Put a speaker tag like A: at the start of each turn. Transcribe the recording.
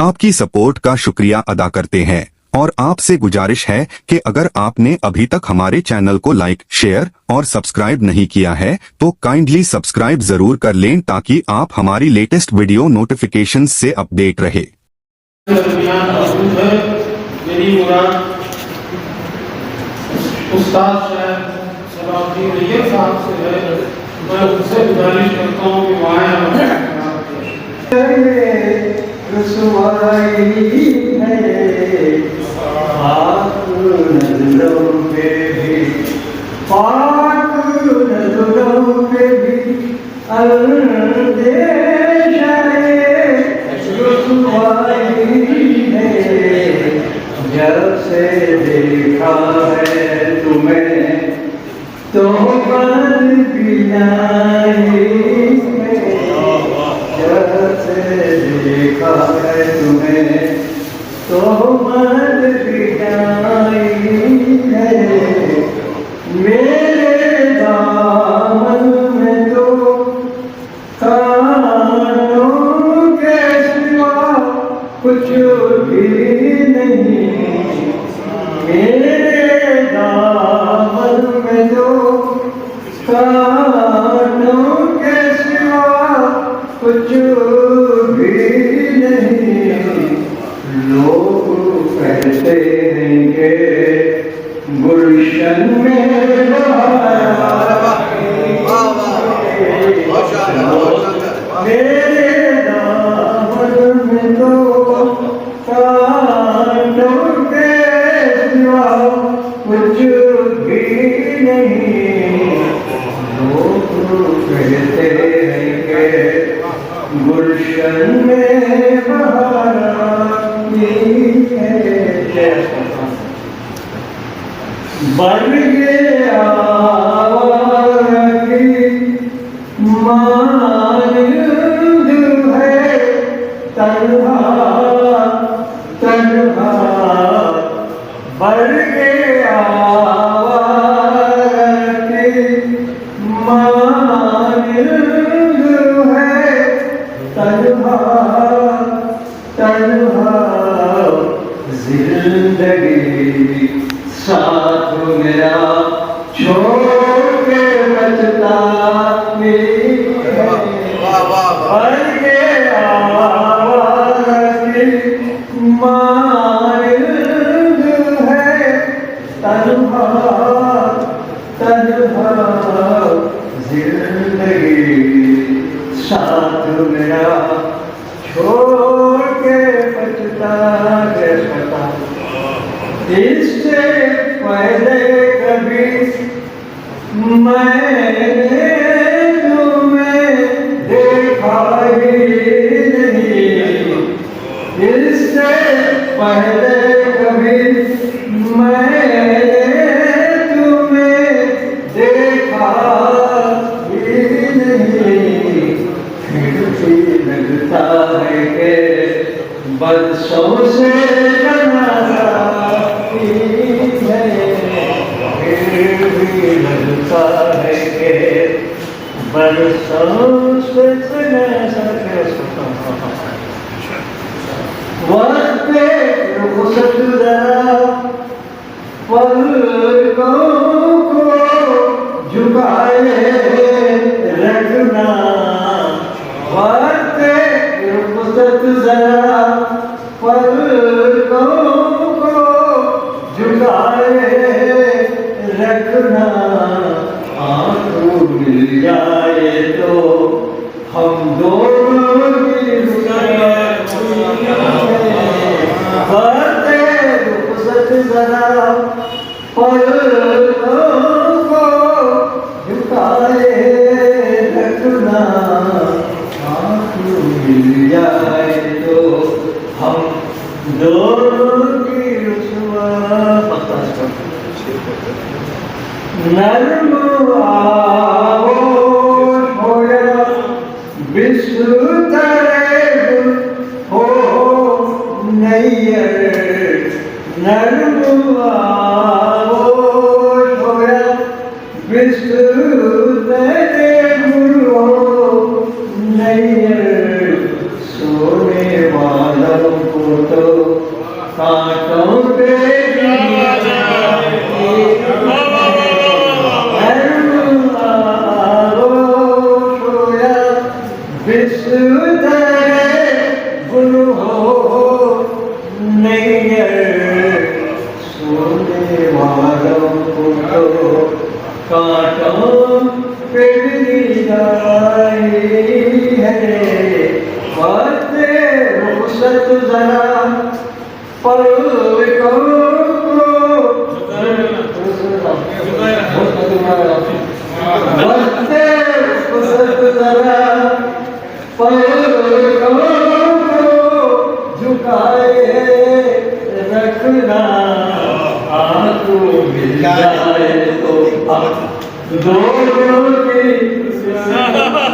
A: आपकी सपोर्ट का शुक्रिया अदा करते हैं और आपसे गुजारिश है कि अगर आपने अभी तक हमारे चैनल को लाइक, शेयर और सब्सक्राइब नहीं किया है तो काइंडली सब्सक्राइब जरूर कर लें ताकि आप हमारी लेटेस्ट वीडियो नोटिफिकेशन से अपडेट रहे।
B: मेरी मुराद उस्ताद शबाबुद्दीन रैयत साहब से है। मैं उनसे गुजारिश करता हूँ कि वहाँ
C: जब से देखा है तुम्हें तो मन बिनाई है। जब से देखा है तुम्हें तो मन बिनाई है। मेरे दामन में तो कानों के सिवा कुछ भी नहीं। मेरे दामन में तो कानों के सिवा कुछ भी नहीं। लोग कहते हैं कि गुलशन में मेरे दामन में तो कानों के सिवा कुछ भी नहीं। लोग कहते हैं कि गुलशन में बहार आती है। बढ़ गया मानद है तन्हा तन्हा। बढ़ गया मानद है तन्हा तन्हा। जिंदगी साथ मेरा छोड़ के बचता जिंदगी साथ मेरा छोड़ के बचता रहता। इससे पहले कभी मैंने तुम्हें देखा ही नहीं। इससे पहले कभी मैंने तुम्हें देखा ही नहीं। फिर भी लगता है कि बरसों से लगता है कि बरसों से वक्त पे रुखसत जरा पलकों को झुकाए रखना। वक्त पे रुखसत जरा पलकों को झुकाए रखना। आंखों मिल जाए तो हम दोनों की रुखसत जरा पलकों को झुकाए रखना। आंखों मिल जाए तो हम दोनों की रुसवा। नर्म आगोश होया बिस्तरे हो नैयर। नर्म आगोश होया बिस्तरे हो नैयर। सोने वालों को कांटों पे गुण हो नैयर सोने वालों को तो कांटों पे जाए है बाते रुखसत जरा पर बाते रुखसत जरा पर झुकाए रखना आपको मिल जाए तो दोनों की